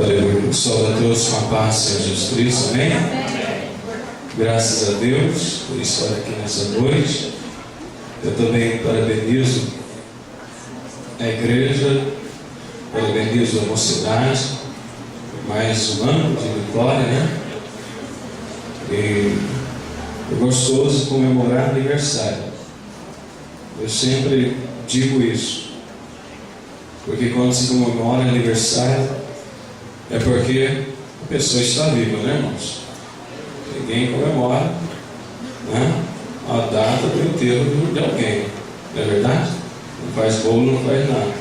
Aleluia. Saúde a todos com a paz do Senhor Jesus Cristo. Amém? Graças a Deus por estar aqui nessa noite. Eu também parabenizo a igreja, parabenizo a mocidade por mais um ano de vitória, né? E é gostoso comemorar aniversário. Eu sempre digo isso, porque quando se comemora aniversário é porque a pessoa está viva, né, irmãos? Ninguém comemora, né, a data do enterro de alguém, não é verdade? Não faz bolo, não faz nada.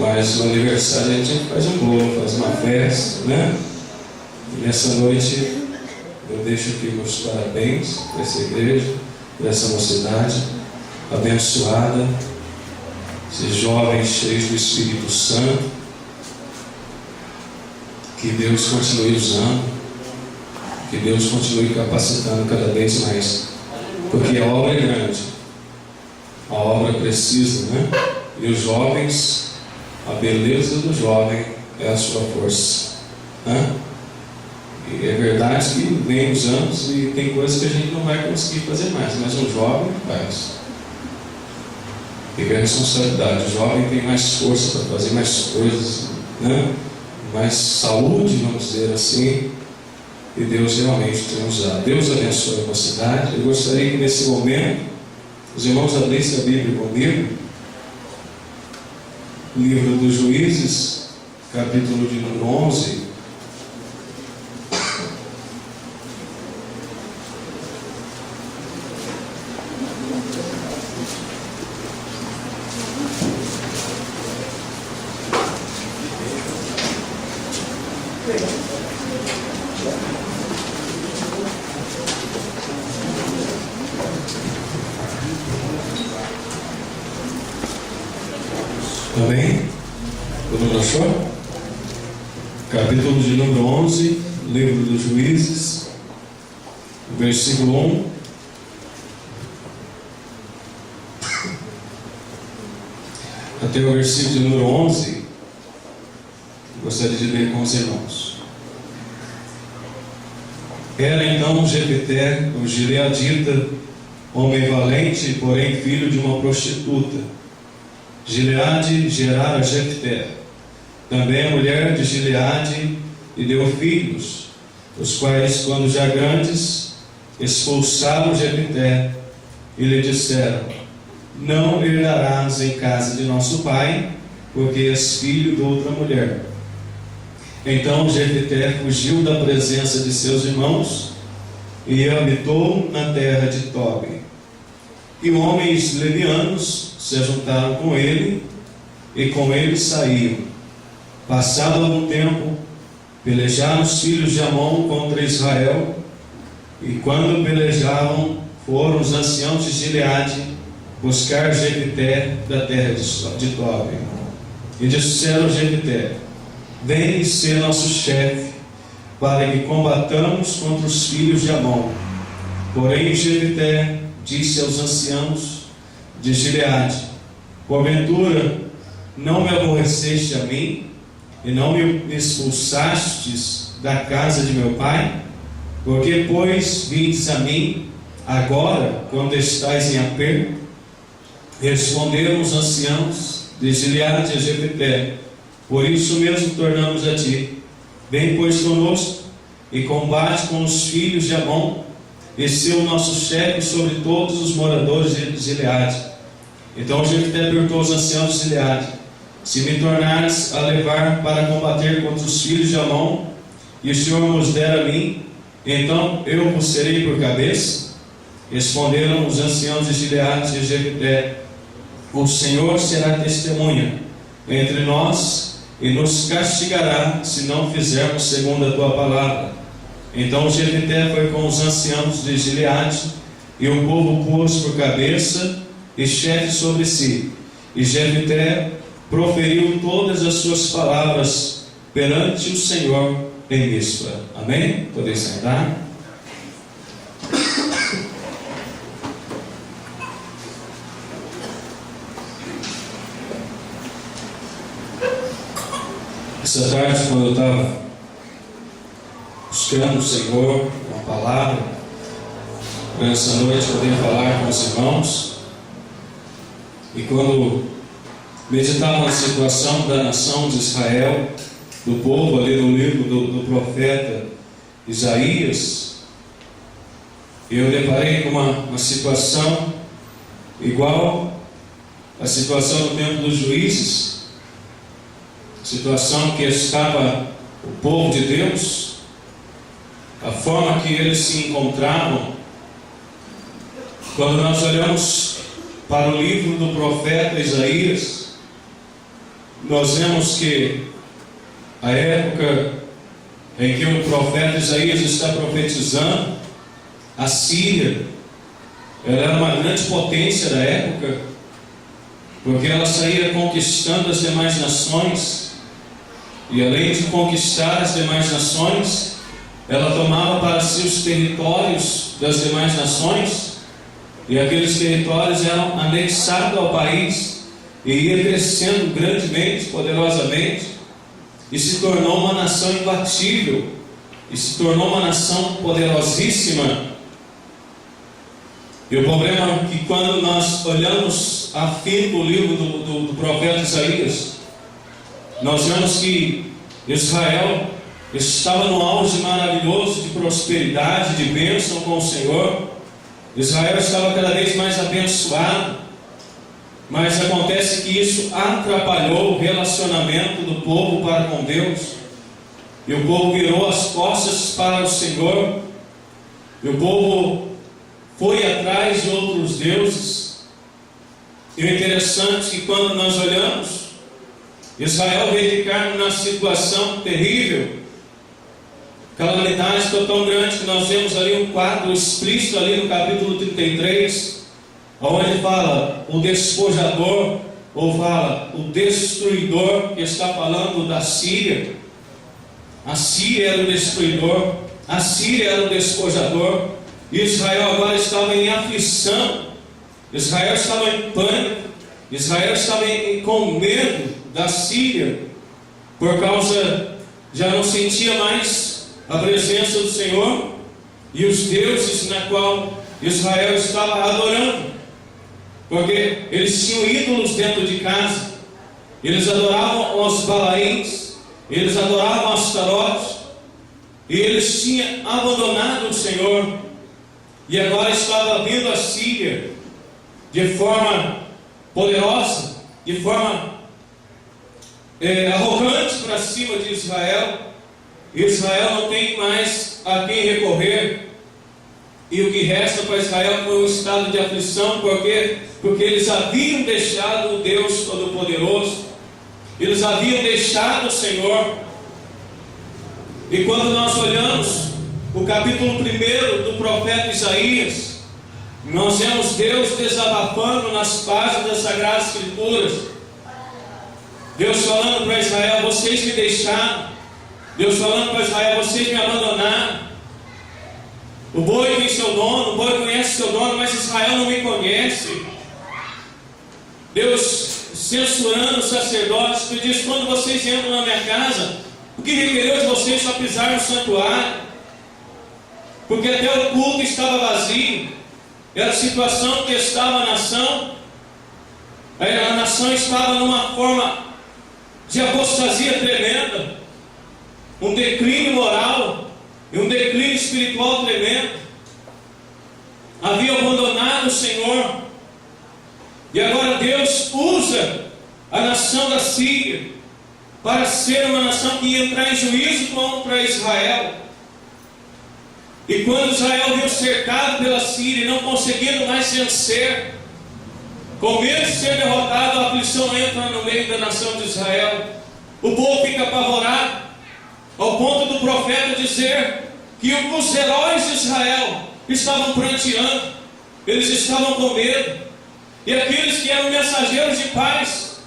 Mas no aniversário a gente faz um bolo, faz uma festa, né? E nessa noite eu deixo aqui meus parabéns para essa igreja, para essa mocidade abençoada, esses jovens cheios do Espírito Santo. Que Deus continue usando, que Deus continue capacitando cada vez mais, porque a obra é grande, a obra precisa, né? E os jovens, a beleza do jovem é a sua força, né? E é verdade que vem os anos e tem coisas que a gente não vai conseguir fazer mais, mas um jovem faz. Fica a responsabilidade, o jovem tem mais força para fazer mais coisas, né? Mais saúde, vamos dizer assim, e Deus realmente tem usado. Deus abençoe a mocidade. Eu gostaria que nesse momento os irmãos abrissem a Bíblia comigo, o livro dos Juízes, capítulo de número 11. Amém? Todo mundo achou? Capítulo de número 11, livro dos Juízes, versículo 1. Até o versículo de número 11, gostaria de ler com os irmãos. Era então Jefté, o gileadita, homem valente, porém filho de uma prostituta. Gileade gerara Jefté, também a mulher de Gileade, e deu filhos, os quais, quando já grandes, expulsaram Jefté e lhe disseram: não herdarás em casa de nosso pai, porque és filho de outra mulher. Então Jefté fugiu da presença de seus irmãos e habitou na terra de Tobi. E homens levianos se juntaram com ele, e com ele saíram. Passado algum tempo, pelejaram os filhos de Amon contra Israel, e quando pelejavam, foram os anciãos de Gileade buscar Jefté da terra de Tobi. E disseram a Jefté: vem ser nosso chefe, para que combatamos contra os filhos de Amon. Porém Jefté disse aos anciãos de Gileade: porventura não me aborreceste a mim, e não me expulsastes da casa de meu pai? Porque, pois, vindes a mim agora, quando estáis em aperto? Responderam os anciãos de Gileade a Jefté: por isso mesmo tornamos a ti. Vem, pois, conosco, e combate com os filhos de Amon, e ser o nosso chefe sobre todos os moradores de Gileade. Então Jefté perguntou aos anciãos de Gileade: se me tornares a levar para combater contra os filhos de Amon, e o Senhor nos der a mim, então eu vos serei por cabeça? Responderam os anciãos de Gileade a Jefté: o Senhor será testemunha entre nós, e nos castigará se não fizermos segundo a tua palavra. Então Jefté foi com os anciãos de Gileade, e o povo pôs por cabeça e chefe sobre si. E Jefté proferiu todas as suas palavras perante o Senhor em Mispa. Amém? Podeis sentar. Essa tarde, quando eu estava buscando o Senhor, uma palavra, para essa noite poder falar com os irmãos, e quando meditava na situação da nação de Israel, do povo ali no livro do profeta Isaías, eu deparei com uma situação igual à situação do tempo dos juízes, situação que estava o povo de Deus, a forma que eles se encontravam. Quando nós olhamos para o livro do profeta Isaías, nós vemos que a época em que o profeta Isaías está profetizando, a Síria, ela era uma grande potência da época, porque ela saía conquistando as demais nações, e além de conquistar as demais nações, ela tomava para si os territórios das demais nações, e aqueles territórios eram anexados ao país, e ia crescendo grandemente, poderosamente, e se tornou uma nação imbatível, e se tornou uma nação poderosíssima. E o problema é que quando nós olhamos a fim do livro do profeta Isaías, nós vemos que Israel estava no auge maravilhoso de prosperidade, de bênção com o Senhor. Israel estava cada vez mais abençoado, mas acontece que isso atrapalhou o relacionamento do povo para com Deus, e o povo virou as costas para o Senhor, e o povo foi atrás de outros deuses. E o interessante é que quando nós olhamos, Israel veio ficar numa situação terrível, calamidade tão grande, que nós vemos ali um quadro explícito ali no capítulo 33, onde fala o despojador, ou fala o destruidor, que está falando da Síria. A Síria era o destruidor, a Síria era o despojador, e Israel agora estava em aflição, Israel estava em pânico, Israel estava com medo da Síria, por causa, já não sentia mais a presença do Senhor, e os deuses na qual Israel estava adorando, porque eles tinham ídolos dentro de casa, eles adoravam os Balaíns, eles adoravam Astarote, e eles tinham abandonado o Senhor, e agora estava vindo a Síria de forma poderosa, de forma arrogante para cima de Israel. Israel não tem mais a quem recorrer, e o que resta para Israel foi um estado de aflição, porque eles haviam deixado o Deus Todo-Poderoso, eles haviam deixado o Senhor. E quando nós olhamos o capítulo 1 do profeta Isaías, nós vemos Deus desabafando nas páginas das Sagradas Escrituras, Deus falando para Israel: vocês me deixaram. Deus falando para Israel: vocês me abandonaram. O boi tem seu dono, o boi conhece seu dono, mas Israel não me conhece. Deus censurando os sacerdotes, que diz: quando vocês entram na minha casa, o que requereu de vocês só pisar no santuário? Porque até o culto estava vazio. Era a situação que estava a nação. A nação estava numa forma de apostasia tremenda, um declínio moral e um declínio espiritual tremendo. Havia abandonado o Senhor, e agora Deus usa a nação da Síria para ser uma nação que ia entrar em juízo contra Israel. E quando Israel viu cercado pela Síria e não conseguindo mais vencer, com medo de ser derrotado, a aflição entra no meio da nação de Israel. O povo fica apavorado, ao ponto do profeta dizer que os heróis de Israel estavam pranteando, eles estavam com medo, e aqueles que eram mensageiros de paz,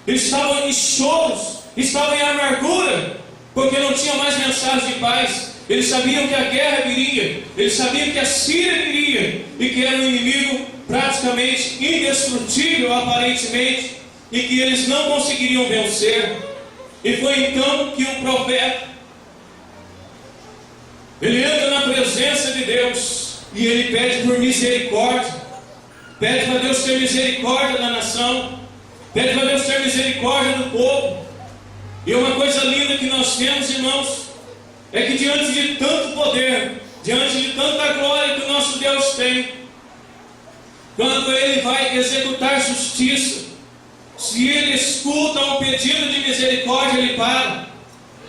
eles estavam em choros, estavam em amargura, porque não tinham mais mensagem de paz. Eles sabiam que a guerra viria, eles sabiam que a Síria viria, e que era um inimigo praticamente indestrutível aparentemente, e que eles não conseguiriam vencer. E foi então que o profeta, ele entra na presença de Deus e ele pede por misericórdia, pede para Deus ter misericórdia da nação, pede para Deus ter misericórdia do povo. E uma coisa linda que nós temos, irmãos, é que diante de tanto poder, diante de tanta glória que o nosso Deus tem, quando Ele vai executar justiça, se Ele escuta um pedido de misericórdia, Ele para.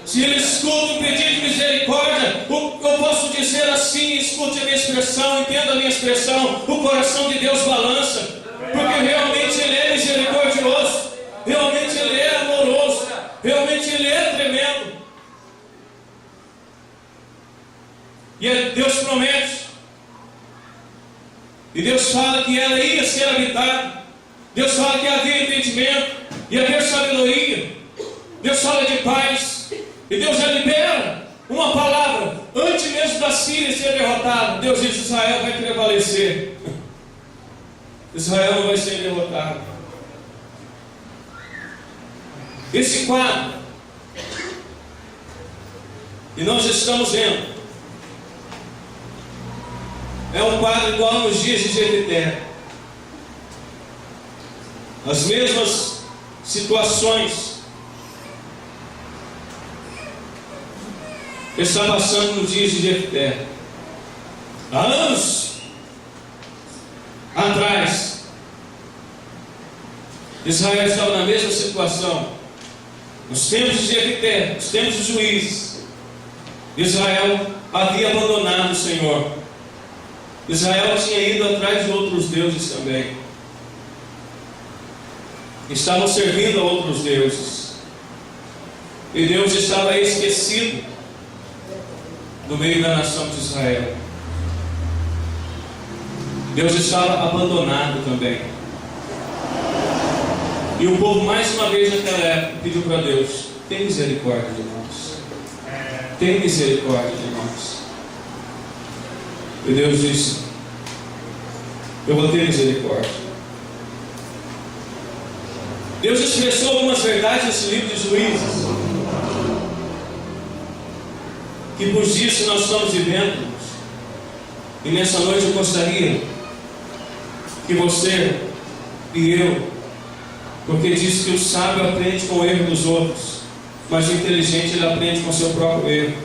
Se Ele escuta um pedido de misericórdia, eu posso dizer assim, escute a minha expressão, entenda a minha expressão, o coração de Deus balança, porque realmente Ele é misericordioso, realmente Ele é amoroso, realmente Ele é tremendo. E Deus promete, e Deus fala que ela ia ser habitada, Deus fala que havia entendimento, ia haver sabedoria, Deus fala de paz, e Deus já libera uma palavra, antes mesmo da Síria ser derrotada. Deus diz: Israel vai prevalecer, Israel não vai ser derrotado. Esse quadro, e nós estamos vendo, é um quadro igual nos dias de Jefté. As mesmas situações que está passando nos dias de Jefté. Há anos atrás, Israel estava na mesma situação. Nos tempos de Jefté, nos tempos dos juízes, Israel havia abandonado o Senhor. Israel tinha ido atrás de outros deuses também. Estavam servindo a outros deuses. E Deus estava esquecido no meio da nação de Israel. Deus estava abandonado também. E o povo, mais uma vez naquela época, pediu para Deus: tem misericórdia de nós. Tem misericórdia de nós. E Deus disse: eu vou ter misericórdia. Deus expressou algumas verdades nesse livro de Juízes, que por isso nós estamos vivendo. E nessa noite eu gostaria que você e eu, porque diz que o sábio aprende com o erro dos outros, mas o inteligente ele aprende com o seu próprio erro.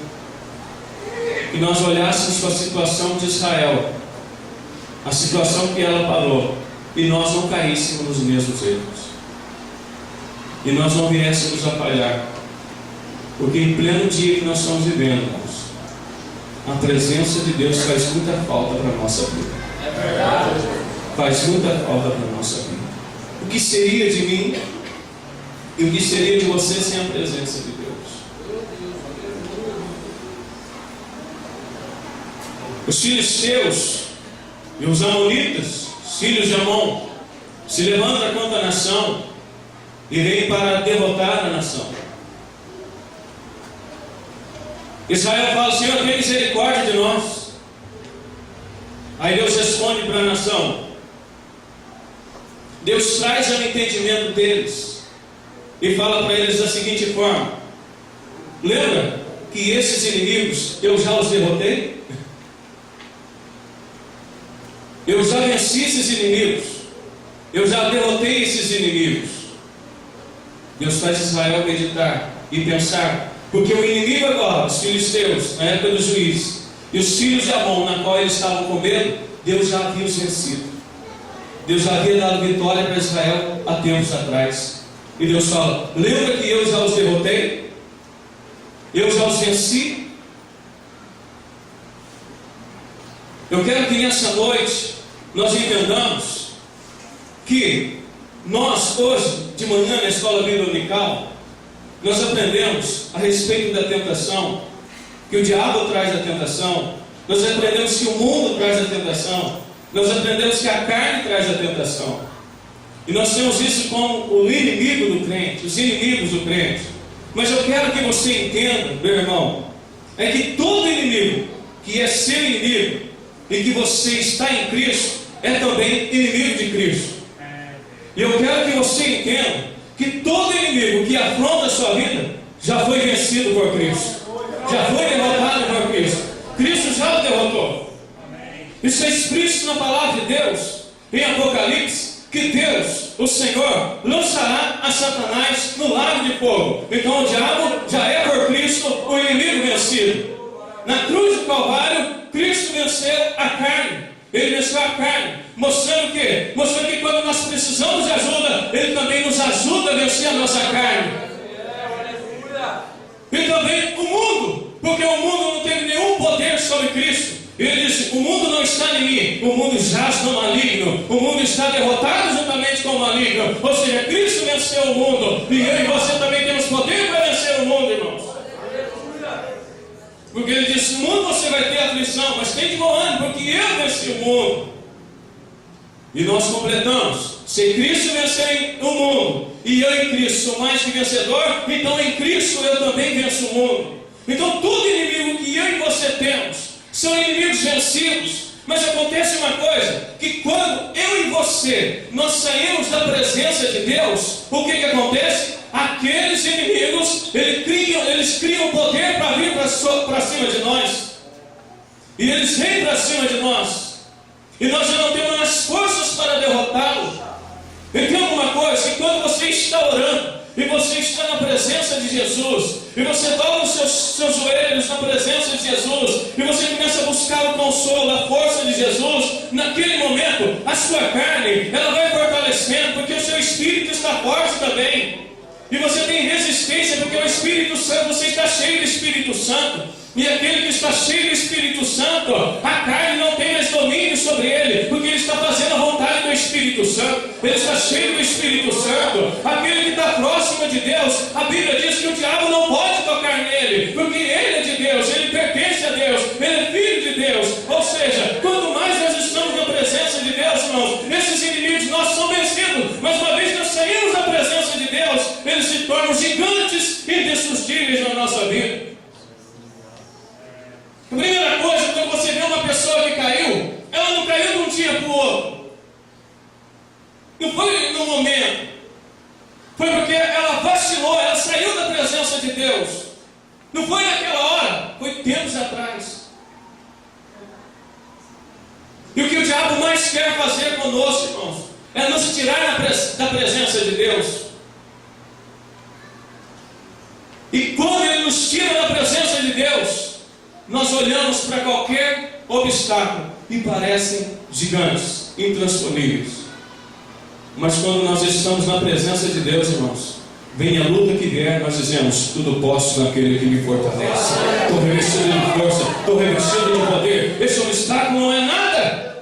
E nós olhássemos para a situação de Israel, a situação que ela parou, e nós não caíssemos nos mesmos erros, e nós não viéssemos a falhar, porque em pleno dia que nós estamos vivendo, irmãos, a presença de Deus faz muita falta para a nossa vida. É verdade. Faz muita falta para a nossa vida. O que seria de mim e o que seria de você sem a presença de Deus? Os filisteus e os amonitas, os filhos de Amon, se levantam contra a nação e vêm para derrotar a nação. Israel fala: Senhor, tem misericórdia de nós. Aí Deus responde para a nação. Deus traz ao entendimento deles e fala para eles da seguinte forma: lembra que esses inimigos eu já os derrotei? Eu já venci esses inimigos, eu já derrotei esses inimigos. Deus faz Israel meditar e pensar, porque o inimigo agora, os filisteus, na época dos juízes, e os filhos de Amon, na qual eles estavam com medo, Deus já havia os vencido. Deus já havia dado vitória para Israel há tempos atrás. E Deus fala: lembra que eu já os derrotei? Eu já os venci? Eu quero que nessa noite nós entendamos que nós hoje de manhã na Escola Vida Unical, nós aprendemos a respeito da tentação, que o diabo traz a tentação. Nós aprendemos que o mundo traz a tentação. Nós aprendemos que a carne traz a tentação. E nós temos isso como o inimigo do crente, os inimigos do crente. Mas eu quero que você entenda, meu irmão, é que todo inimigo que é seu inimigo e que você está em Cristo é também inimigo de Cristo. E eu quero que você entenda que todo inimigo que afronta a sua vida já foi vencido por Cristo, já foi derrotado por Cristo. Cristo já o derrotou. Isso é explícito na palavra de Deus, em Apocalipse, que Deus, o Senhor, lançará a Satanás no lago de fogo. Então o diabo já é por Cristo o inimigo vencido. Na cruz do Calvário, Cristo venceu a carne. Ele venceu a carne, mostrando o quê? Mostrando que quando nós precisamos de ajuda, Ele também nos ajuda a vencer a nossa carne. E também o mundo, porque o mundo não teve nenhum poder sobre Cristo. Ele disse: o mundo não está em mim, o mundo jaz no maligno, o mundo está derrotado juntamente com o maligno. Ou seja, Cristo venceu o mundo, e eu e você também temos poder para vencer o mundo, irmãos. Porque Ele disse: no mundo você vai ter aflição, mas tem de bom ânimo, porque eu venci o mundo. E nós completamos: se Cristo venceu o mundo, e eu em Cristo sou mais que vencedor, então em Cristo eu também venço o mundo. Então todo inimigo que eu e você temos são inimigos vencidos. Mas acontece uma coisa, que quando eu e você nós saímos da presença de Deus, o que acontece? Aqueles inimigos, eles criam poder para vir para cima de nós. E eles vêm para cima de nós. E nós já não temos as forças para derrotá-los. Entenda uma coisa, que quando você está orando, e você está na presença de Jesus, e você dobra os seus joelhos na presença de Jesus, e você começa a buscar o consolo, a força de Jesus, naquele momento, a sua carne, ela vai fortalecendo, porque o seu espírito está forte também. E você tem resistência, porque o Espírito Santo, você está cheio do Espírito Santo. E aquele que está cheio do Espírito Santo, a carne não tem mais domínio sobre ele, porque ele está fazendo a vontade do Espírito Santo. Ele está cheio do Espírito Santo. Aquele que está próximo de Deus, a Bíblia diz que o diabo não pode tocar nele, porque ele é de Deus, ele pertence a Deus, ele é filho de Deus. Ou seja, quanto mais nós estamos na presença de Deus, irmãos, esses inimigos nossos são vencidos. Mas uma vez que nós saímos da presença de Deus, eles se tornam gigantes indestrutíveis na nossa vida. A primeira coisa, quando você vê uma pessoa que caiu, ela não caiu de um dia para o outro. Não foi no momento. Foi porque ela vacilou, ela saiu da presença de Deus. Não foi naquela hora, foi tempos atrás. E o que o diabo mais quer fazer conosco, irmãos, é nos tirar da presença de Deus. E quando ele nos tira da presença de Deus, nós olhamos para qualquer obstáculo e parecem gigantes, intransponíveis. Mas quando nós estamos na presença de Deus, irmãos, vem a luta que vier, nós dizemos: tudo posso naquele que me fortalece. Estou revestido de força, estou revestido de poder. Esse obstáculo não é nada.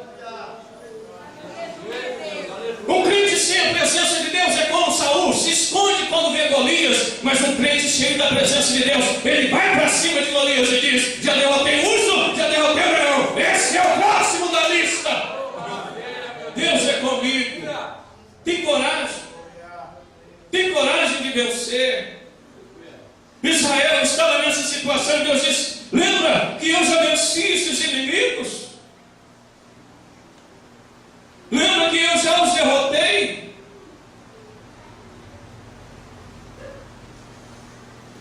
Um crente sem a presença de Deus é como Saul, se esconde quando vê Golias. Mas um crente cheio da presença de Deus, ele vai para cima de Golias e diz: já derrotei Urso, já derrotei o leão, esse é o próximo da lista. Deus é comigo. Tem coragem. Tem coragem de vencer. Israel estava nessa situação e Deus disse: lembra que eu já venci esses inimigos? Lembra que eu já os derrotei?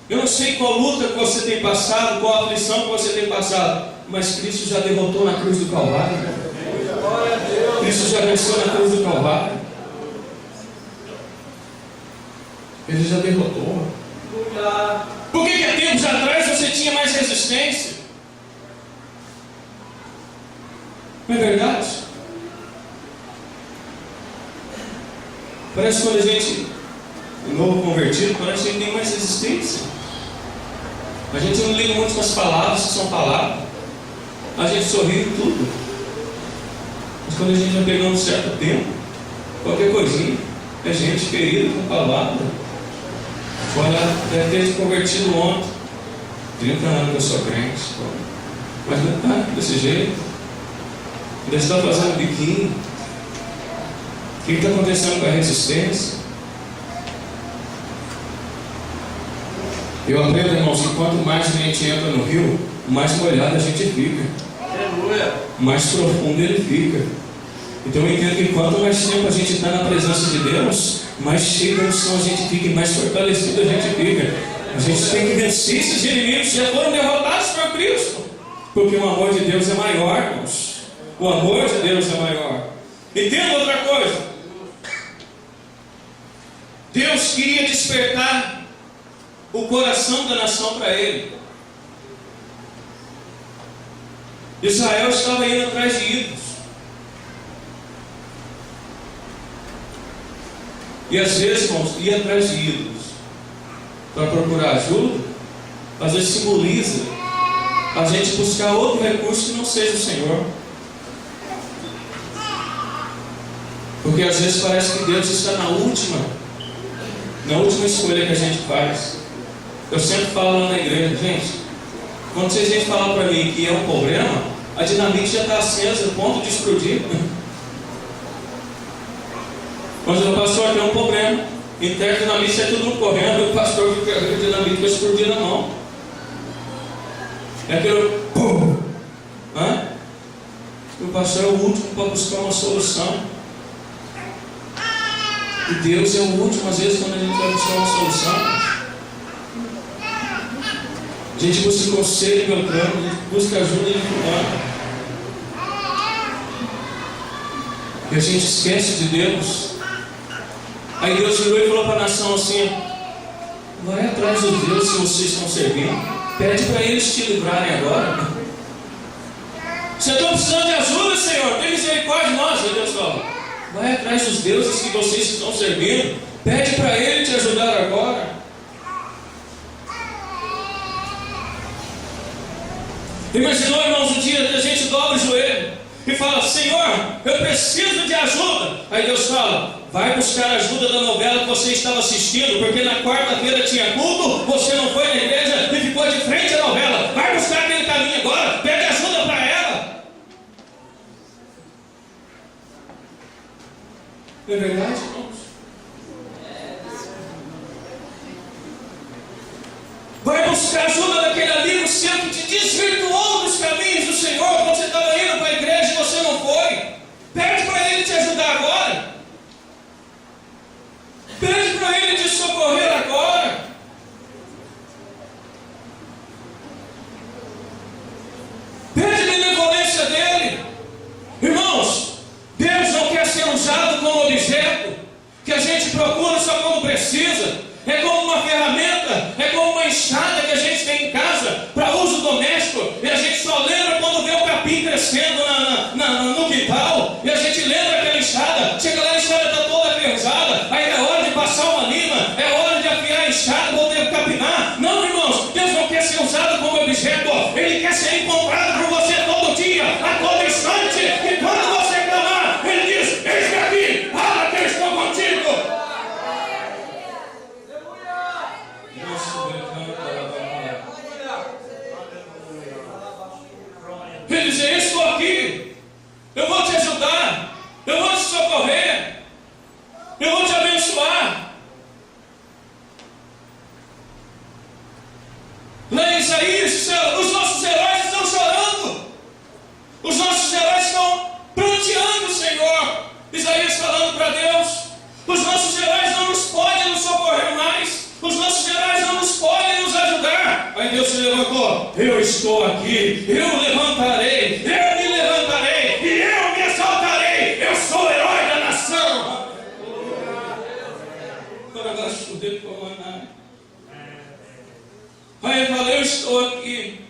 Eu não sei qual luta que você tem passado, qual aflição que você tem passado, mas Cristo já derrotou na cruz do Calvário. Cristo já venceu na cruz do Calvário. Ele já derrotou. Por que há tempos atrás você tinha mais resistência? Não é verdade? Parece que quando a gente, novo convertido, parece que a gente tem mais resistência. A gente não liga muito com as palavras, que são palavras. A gente sorri em tudo. Mas quando a gente já pegou um certo tempo, qualquer coisinha, é gente ferida com palavra. Olha, deve ter se convertido ontem. 30 anos que eu sou crente. Mas não está desse jeito. Ainda está fazendo biquinho. O que está acontecendo com a resistência? Eu aprendo, irmãos, que quanto mais a gente entra no rio, mais molhado a gente fica. Mais profundo ele fica. Então eu entendo que quanto mais tempo a gente está na presença de Deus, mais cheio de unção a gente fica e mais fortalecido a gente fica. A gente tem que vencer esses inimigos que já foram derrotados por Cristo. Porque o amor de Deus é maior, irmãos. O amor de Deus é maior. Entenda outra coisa. Deus queria despertar o coração da nação para Ele. Israel estava indo atrás de ídolos. E às vezes, irmãos, ir atrás de ídolos para procurar ajuda, às vezes simboliza a gente buscar outro recurso que não seja o Senhor. Porque às vezes parece que Deus está na última escolha que a gente faz. Eu sempre falo lá na igreja, gente, quando vocês vêm falar para mim que é um problema, a dinamite já está acesa, a ponto de explodir. Mas o pastor tem um problema. Interno dinamite é todo mundo correndo, o pastor fica com a dinamite vai explodir na mão. É aquele pum! O pastor é o último para buscar uma solução. E Deus é o último, às vezes, quando a gente vai buscar uma solução. A gente busca conselho em Beltrano, a gente busca ajuda em fulano. E a gente esquece de Deus. Aí Deus virou e falou para a nação assim: vai atrás dos deuses que vocês estão servindo. Pede para eles te livrarem agora. Você está precisando de ajuda, Senhor? Tem misericórdia de nós, meu Deus fala. Vai atrás dos deuses que vocês estão servindo. Pede para ele te ajudar agora. Imaginou, irmãos, um dia a gente dobra o joelho e fala: Senhor, eu preciso de ajuda. Aí Deus fala: vai buscar a ajuda da novela que você estava assistindo, porque na quarta-feira tinha culto, você não foi na igreja e ficou de frente à novela. Vai buscar aquele caminho agora, pede ajuda para ela. Não é verdade, irmãos? Vai buscar ajuda daquele amigo seu que te desvirtuou dos caminhos do Senhor quando você estava indo para a igreja e você não foi. Pede para ele te ajudar agora. Pede para ele te socorrer agora. Pede a benevolência dele. Irmãos, Deus não quer ser usado como objeto que a gente procura só quando precisa. É como uma ferramenta, é como uma enxada que a gente tem em casa para uso doméstico, e a gente só lembra quando vê o capim crescendo no quintal, e a gente lembra aquela enxada. Chega lá, a enxada está toda ferrujada, aí é hora de passar uma lima, é hora de afiar a enxada, poder capinar. Não, irmãos, Deus não quer ser usado como objeto, Ele quer ser encontrado por você todo dia, a todo instante, e quando você clamar, Ele diz: eis-me aqui, fala que eu estou contigo. Ele diz: eu estou aqui, eu vou te ajudar, eu vou te socorrer, eu vou te abençoar. Lá em Isaías, os nossos heróis estão chorando, os nossos heróis estão pranteando o Senhor. Isaías falando para Deus: os nossos heróis não nos podem nos socorrer mais, os nossos heróis não nos podem nos ajudar. Aí Deus se levantou: eu estou aqui, eu levantarei, eu me levantarei e eu me exaltarei. Eu sou o herói da nação. Aí ele fala: eu estou aqui.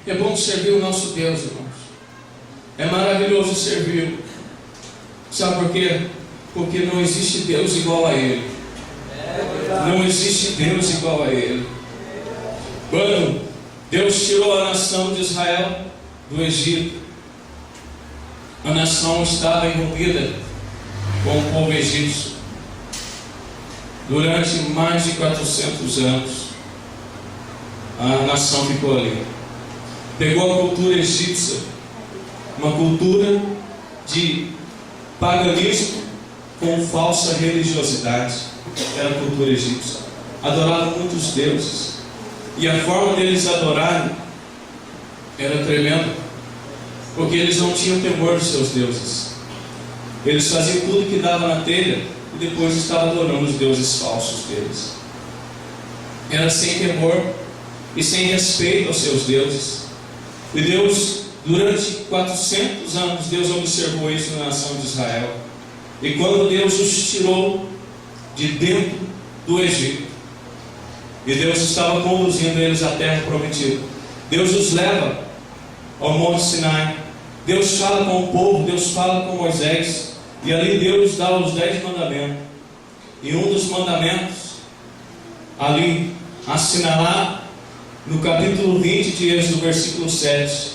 É bom servir o nosso Deus, irmãos. É maravilhoso servir. Sabe por quê? Porque não existe Deus igual a Ele. Não existe Deus igual a Ele. Quando Deus tirou a nação de Israel do Egito, a nação estava envolvida com o povo egípcio durante mais de 400 anos. A nação ficou ali. Pegou a cultura egípcia, uma cultura de paganismo com falsa religiosidade. Era a cultura egípcia. Adoravam muitos deuses, e a forma deles adorarem era tremenda. porque eles não tinham temor dos seus deuses. Eles faziam tudo que dava na telha e depois estavam adorando os deuses falsos deles. Era sem temor e sem respeito aos seus deuses. E Deus, durante 400 anos, Deus observou isso na nação de Israel. E quando Deus os tirou de dentro do Egito, e Deus estava conduzindo eles à terra prometida, Deus os leva ao Monte Sinai. Deus fala com o povo, Deus fala com Moisés, e ali Deus dá os 10 mandamentos. E um dos mandamentos, ali assinalado no capítulo 20 de Êxodo, versículo 7,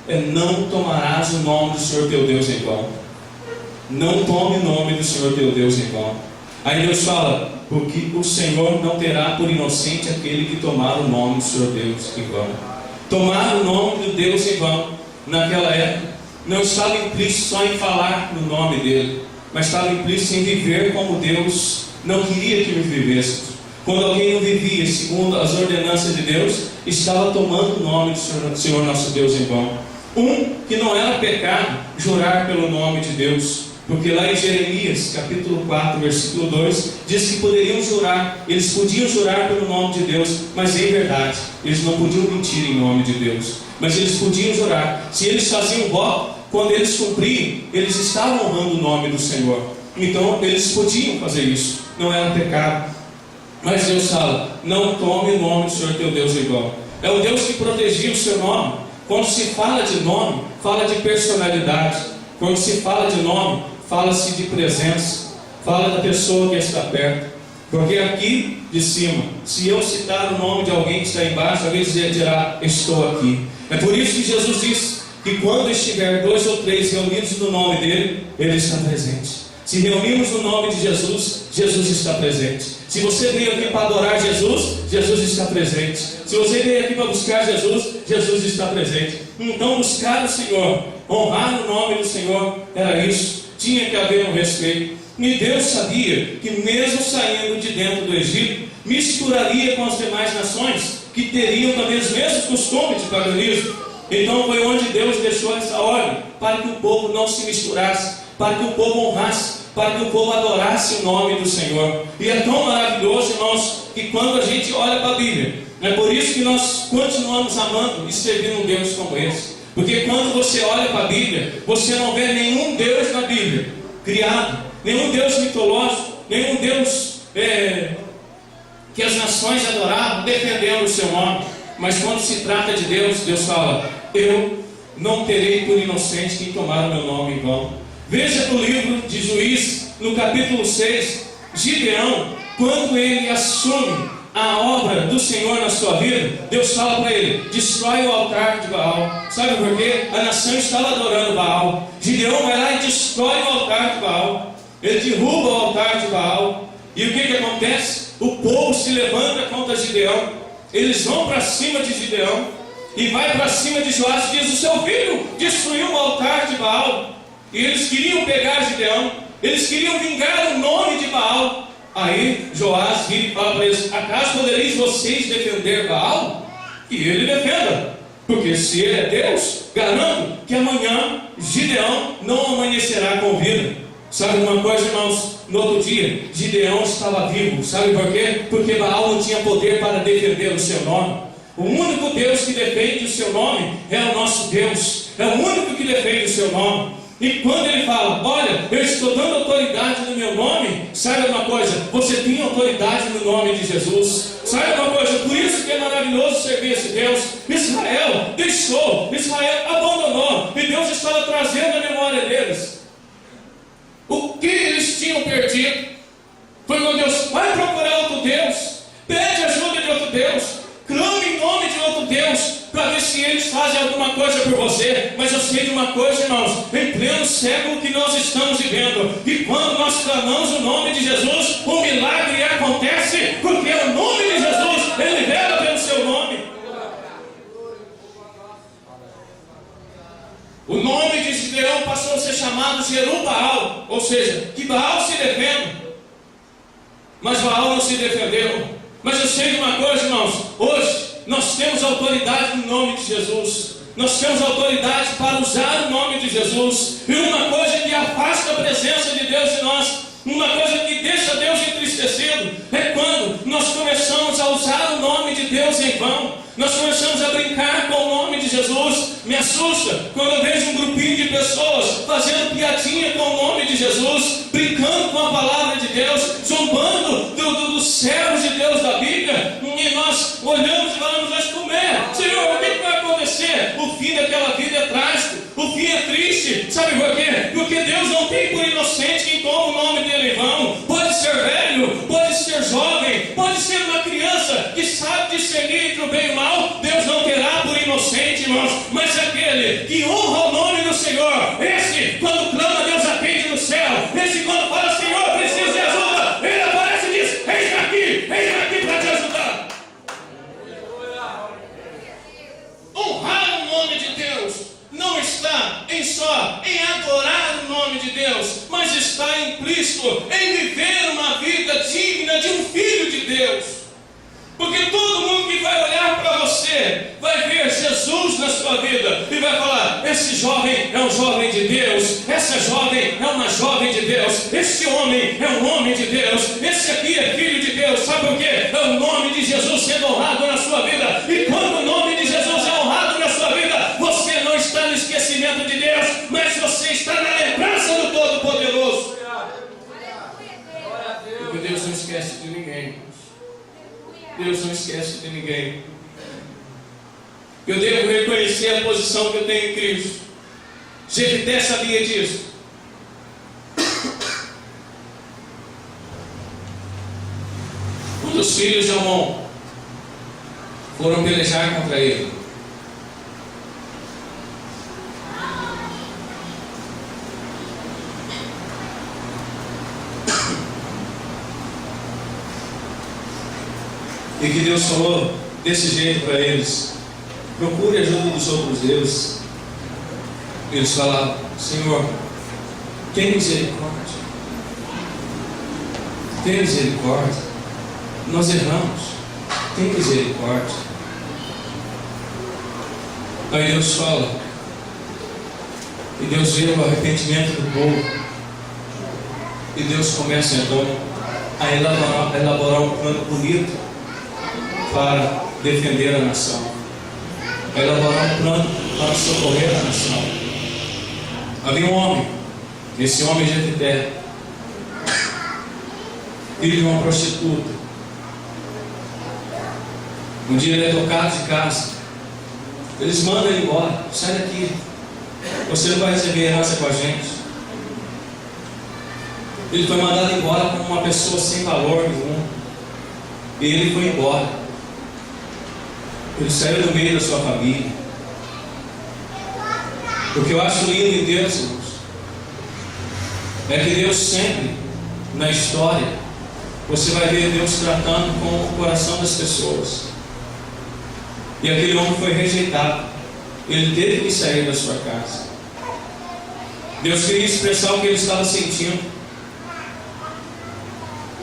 é: não tomarás o nome do Senhor teu Deus em vão. Não tome o nome do Senhor teu Deus em vão. Aí Deus fala: porque o Senhor não terá por inocente aquele que tomar o nome do Senhor Deus em vão. Tomar o nome de Deus em vão, naquela época, não estava implícito só em falar no nome dele, mas estava implícito em viver como Deus não queria que vivêssemos. Quando alguém não vivia segundo as ordenanças de Deus, estava tomando o nome do Senhor nosso Deus em vão. Que não era pecado jurar pelo nome de Deus, porque lá em Jeremias, capítulo 4, versículo 2, diz que poderiam jurar, eles podiam jurar pelo nome de Deus, mas em verdade, eles não podiam mentir em nome de Deus, mas eles podiam jurar. Se eles faziam voto, quando eles cumpriam, eles estavam honrando o nome do Senhor. Então eles podiam fazer isso, não era pecado. Mas Deus fala: não tome o nome do Senhor teu Deus em vão. É o Deus que protegia o seu nome. Quando se fala de nome, fala de personalidade. Quando se fala de nome, fala-se de presença, fala da pessoa que está perto. Porque aqui de cima, se eu citar o nome de alguém que está embaixo, alguém dirá: estou aqui. É por isso que Jesus diz que quando estiver 2 ou 3 reunidos no nome dele, ele está presente. Se reunimos no nome de Jesus, Jesus está presente. Se você veio aqui para adorar Jesus, Jesus está presente. Se você veio aqui para buscar Jesus, Jesus está presente. Então buscar o Senhor, honrar o nome do Senhor, era isso. Tinha que haver um respeito. E Deus sabia que mesmo saindo de dentro do Egito, misturaria com as demais nações, que teriam também os mesmos costumes de paganismo. Então foi onde Deus deixou essa ordem, para que o povo não se misturasse, para que o povo honrasse, para que o povo adorasse o nome do Senhor. E é tão maravilhoso, irmãos, que quando a gente olha para a Bíblia, é por isso que nós continuamos amando e servindo um Deus como esse. Porque quando você olha para a Bíblia, você não vê nenhum Deus na Bíblia criado, nenhum Deus mitológico, nenhum Deus que as nações adoravam, defendendo o seu nome. Mas quando se trata de Deus, Deus fala: eu não terei por inocente quem tomar o meu nome em vão. Veja no livro de Juízes, no capítulo 6, Gideão, quando ele assume a obra do Senhor na sua vida, Deus fala para ele: destrói o altar de Baal. Sabe por quê? A nação estava adorando Baal. Gideão vai lá e destrói o altar de Baal. Ele derruba o altar de Baal. E o que acontece? O povo se levanta contra Gideão. Eles vão para cima de Gideão e vai para cima de Joás e diz: o seu filho destruiu o altar de Baal. E eles queriam pegar Gideão, eles queriam vingar o nome de Baal. Aí Joás vira e fala para eles: acaso podereis vocês defender Baal? Que ele defenda, porque se ele é Deus, garanto que amanhã Gideão não amanhecerá com vida. Sabe uma coisa, irmãos? No outro dia, Gideão estava vivo. Sabe por quê? Porque Baal não tinha poder para defender o seu nome. O único Deus que defende o seu nome é o nosso Deus. É o único que defende o seu nome. E quando ele fala: olha, eu estou dando autoridade no meu nome, sabe uma coisa? Você tem autoridade no nome de Jesus. Sabe uma coisa? Por isso que é maravilhoso servir esse Deus. Israel deixou, Israel abandonou, e Deus estava trazendo a memória deles o que eles tinham perdido. Foi quando Deus: vai procurar outro Deus, pede ajuda de outro Deus, clame em nome de outro Deus, para ver se eles fazem alguma coisa por você. Mas eu sei de uma coisa, irmãos: em pleno século que nós estamos vivendo, e quando nós clamamos o nome de Jesus, o milagre acontece, porque o nome de Jesus, ele vela pelo seu nome. O nome de Gideão passou a ser chamado Jerubbaal, ou seja, que Baal se defenda. Mas Baal não se defendeu. Mas eu sei de uma coisa, irmãos: hoje nós temos autoridade no nome de Jesus. Nós temos autoridade para usar o nome de Jesus. E uma coisa que afasta a presença de Deus de nós, uma coisa que deixa Deus entristecido, é quando nós começamos a usar o nome de Deus em vão. Nós começamos a brincar com o nome de Jesus. Me assusta quando eu vejo um grupinho de pessoas fazendo piadinha com o nome de Jesus, brincando com a palavra de Deus, zombando dos servos de Deus da Bíblia, e nós olhamos e falamos: mas como é? Senhor, o que vai acontecer? O fim daquela vida é trágico, o fim é triste. Sabe por quê? Porque Deus não tem por inocente quem toma o nome dele em vão. Pode ser velho, pode ser jovem, pode ser uma criança que sabe discernir entre o bem e o mal. Deus não terá por inocente, irmãos, mas aquele que honra o nome do Senhor, esse, quando clama, Deus atende no céu. Esse, quando fala: Senhor, preciso de ajuda, ele aparece e diz: eis-me aqui para te ajudar. Honrar o nome de Deus não está só em adorar o nome de Deus, mas está implícito em viver uma vida digna de um filho de Deus. Porque todo mundo que vai olhar para você vai ver Jesus na sua vida e vai falar: esse jovem é um jovem de Deus, essa jovem é uma jovem de Deus, esse homem é um homem de Deus, esse aqui é filho de Deus. Sabe por quê? É o nome de Jesus sendo honrado na sua vida. E quando o nome de Jesus é honrado na sua vida, você não está no esquecimento de Deus, mas você está na lembrança do Todo-Poderoso. Porque Deus não esquece de ninguém. Deus não esquece de ninguém. Eu devo reconhecer a posição que eu tenho em Cristo. Jefté sabia disso. Quando os filhos de Amon foram pelejar contra ele, e que Deus falou desse jeito para eles: procure a ajuda dos outros deuses. Eles falaram: Senhor, tem misericórdia, tem misericórdia, nós erramos, tem misericórdia. Aí Deus fala, e Deus vê o arrependimento do povo, e Deus começa então a elaborar um plano bonito para defender a nação, elaborar um plano para socorrer a nação. Havia um homem, esse homem Jefté, filho de uma prostituta. Um dia ele é tocado de casa, eles mandam ele embora: sai daqui, você não vai receber herança com a gente. Ele foi mandado embora como uma pessoa sem valor nenhum, e ele foi embora. Ele saiu do meio da sua família. O que eu acho lindo em Deus, irmãos, é que Deus sempre, na história, você vai ver Deus tratando com o coração das pessoas. E aquele homem foi rejeitado. Ele teve que sair da sua casa. Deus queria expressar o que ele estava sentindo.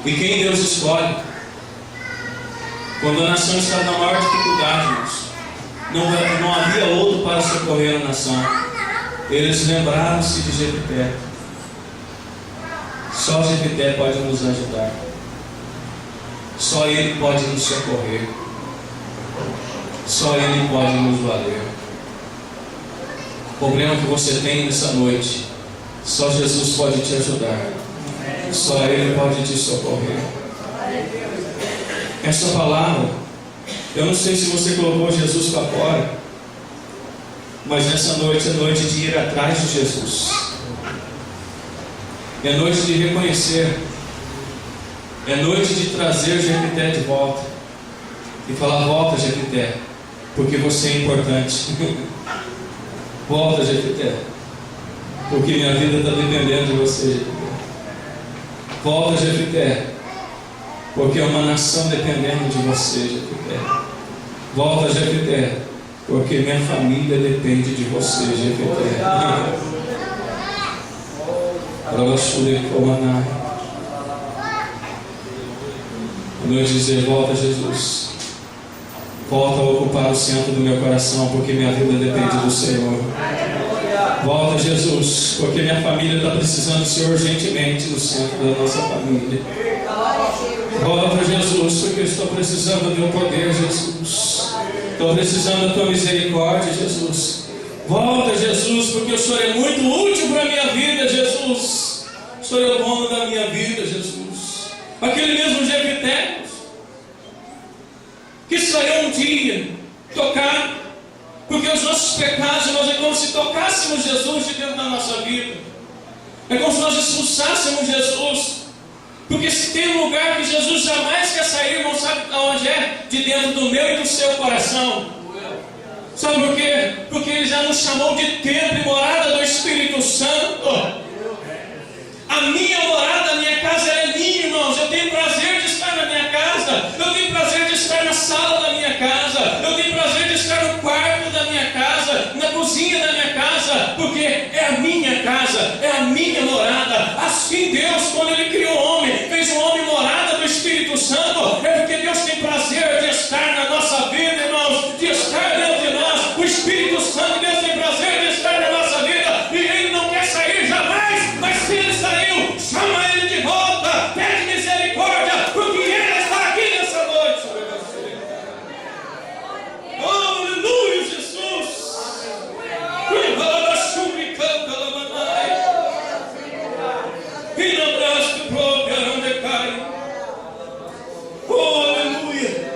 E quem Deus escolhe? Quando a nação estava na maior dificuldade, irmãos, não havia outro para socorrer a nação. Eles lembraram-se de Jefté. Só Jefté pode nos ajudar. Só ele pode nos socorrer. Só ele pode nos valer. O problema que você tem nessa noite, só Jesus pode te ajudar. Só ele pode te socorrer. Essa palavra, eu não sei se você colocou Jesus para fora, mas nessa noite é noite de ir atrás de Jesus. É noite de reconhecer. É noite de trazer Jefté de volta. E falar: volta, Jefté, porque você é importante. Volta, Jefté, porque minha vida está dependendo de você, Jefté. Volta, Jefté, porque é uma nação dependendo de você, Jefté. Volta, Jefté, porque minha família depende de você, Jefté. Eu vou dizer: volta, Jesus. volta a ocupar o centro do meu coração, porque minha vida depende do Senhor. Volta, Jesus, porque minha família está precisando do Senhor urgentemente no centro da nossa família. Volta, Jesus, porque eu estou precisando do teu poder, Jesus. Estou precisando da tua misericórdia, Jesus. Volta, Jesus, porque o Senhor é muito útil para a minha vida, Jesus. O Senhor é o dono da minha vida, Jesus. Aquele mesmo Jefté que saiu um dia tocar, porque os nossos pecados, nós é como se tocássemos Jesus de dentro da nossa vida. É como se nós expulsássemos Jesus. Porque se tem um lugar que Jesus jamais quer sair, irmão, sabe aonde é? De dentro do meu e do seu coração. Sabe por quê? Porque Ele já nos chamou de templo e morada do Espírito Santo. A minha morada, a minha casa é minha, irmãos. Eu tenho prazer de estar na minha casa. Eu tenho prazer de estar na sala da minha casa. Eu tenho prazer de estar no quarto da minha casa, na cozinha da minha casa, porque é a minha casa, é a minha morada. Assim Deus, quando Ele criou o homem, fez o homem morada do Espírito Santo. É porque Deus tem prazer de estar na nossa vida, irmãos, de estar dentro de nós. O Espírito Santo, Deus tem prazer de estar na nossa vida, e Ele não quer sair jamais. Mas se Ele saiu, chama Ele de volta, pede misericórdia, porque Ele está aqui nessa noite. Oh, aleluia, Jesus. Oh, aleluia.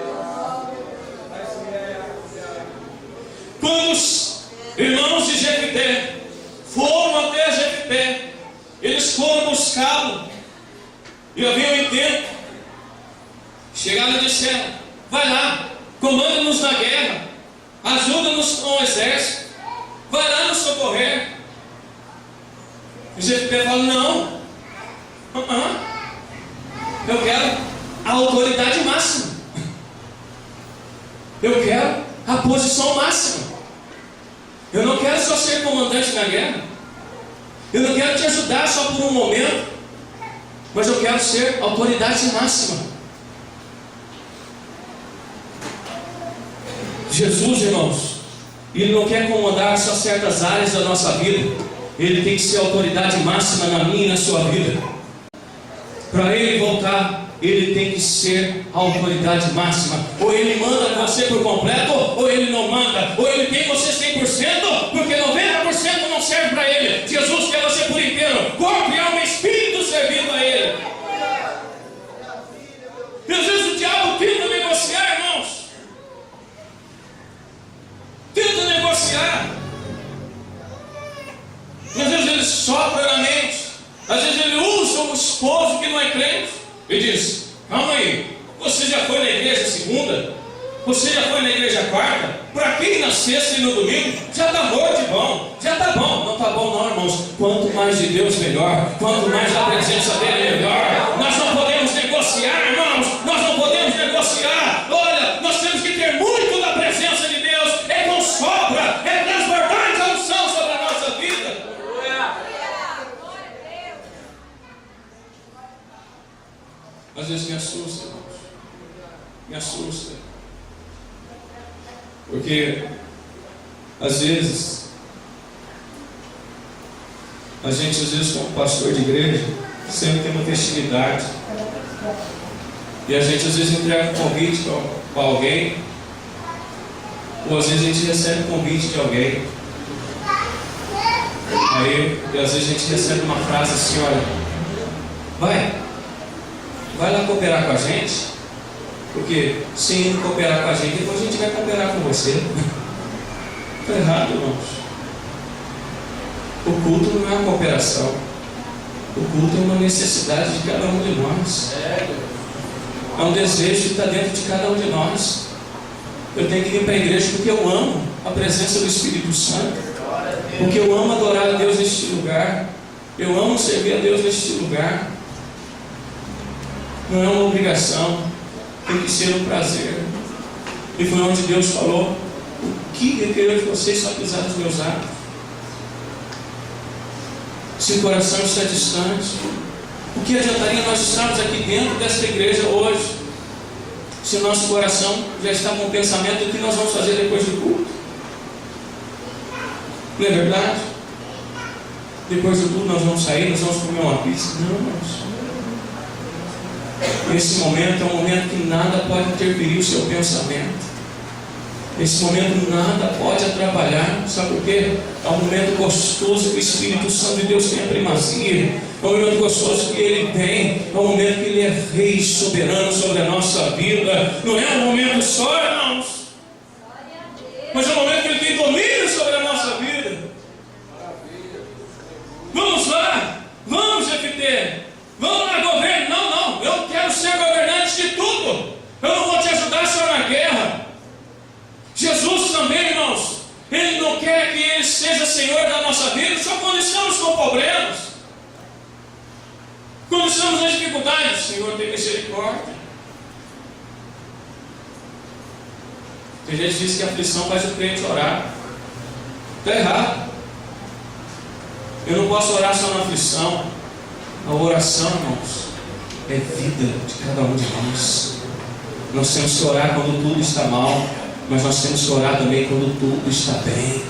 Quando os irmãos de Jefté foram até Jefté, eles foram buscá-lo, e havia um tempo, chegaram e disseram: vai lá, comanda-nos na guerra, ajuda-nos com o exército, vai lá nos socorrer. E Jefté fala: não, eu quero a autoridade máxima, eu quero a posição máxima, eu não quero só ser comandante na guerra, eu não quero te ajudar só por um momento, mas eu quero ser autoridade máxima. Jesus, irmãos, Ele não quer comandar só certas áreas da nossa vida. Ele tem que ser a autoridade máxima na minha e na sua vida. Para Ele voltar, Ele tem que ser a autoridade máxima. Ou Ele manda você por completo, ou Ele não manda. Ou Ele tem você 100%, porque 90% não serve para Ele. Jesus quer você por inteiro, corpo e alma e espírito servindo a Ele. E às vezes o diabo tenta negociar, irmãos. Tenta negociar. E às vezes ele sopra na mente. Às vezes ele usa um esposo que não é crente e diz: calma aí, você já foi na igreja segunda? Você já foi na igreja quarta? Para quem na sexta e no domingo? Já está bom de bom. Já está bom. Não está bom não, irmãos. Quanto mais de Deus, melhor. Quanto mais a presença dEle, melhor. Nós não podemos negociar, irmãos. Nós não podemos negociar. Olha, nós temos que ter muito da presença de Deus. É com sobra, é transbordante a unção sobre a nossa vida. Às vezes me assusta, irmãos. Me assusta. Porque às vezes a gente, como pastor de igreja, sempre tem uma festividade, e a gente às vezes entrega um convite para alguém, ou às vezes a gente recebe um convite de alguém, aí às vezes a gente recebe uma frase assim: olha, vai lá cooperar com a gente, porque se ele cooperar com a gente, depois a gente vai cooperar com você. Está errado, irmãos. O culto não é uma cooperação. O culto é uma necessidade de cada um de nós. É um desejo que está dentro de cada um de nós. Eu tenho que vir para a igreja porque eu amo a presença do Espírito Santo, porque eu amo adorar a Deus neste lugar, eu amo servir a Deus neste lugar. Não é uma obrigação, tem que ser um prazer. E foi onde Deus falou: o que requereu de vocês só pisar nos meus atos? Se o coração está distante, o que adiantaria nós estarmos aqui dentro desta igreja hoje, se o nosso coração já está com o pensamento do que nós vamos fazer depois do culto? Não é verdade? Depois do culto nós vamos sair, nós vamos comer uma pizza. Não, irmãos. Esse momento é um momento que nada pode interferir o seu pensamento. Nesse momento nada pode atrapalhar. Sabe por quê? É um momento gostoso que o Espírito Santo de Deus tem a primazia. É um momento gostoso que Ele tem. É um momento que Ele é Rei soberano sobre a nossa vida. Não é um momento só, irmãos, mas é um momento que Ele tem domínio sobre a nossa vida. Vamos lá, vamos Jefté, vamos lá, governo. Não, eu quero ser governante de tudo. Eu não vou te ajudar só na guerra. Jesus também, irmãos, Ele não quer que Ele seja Senhor da nossa vida só quando estamos com problemas, quando estamos em dificuldades. Senhor, tem misericórdia. Tem gente que diz que a aflição faz o crente orar. Está errado. Eu não posso orar só na aflição. A oração, irmãos, é vida de cada um de nós. Nós temos que orar quando tudo está mal, mas nós temos que orar também quando tudo está bem.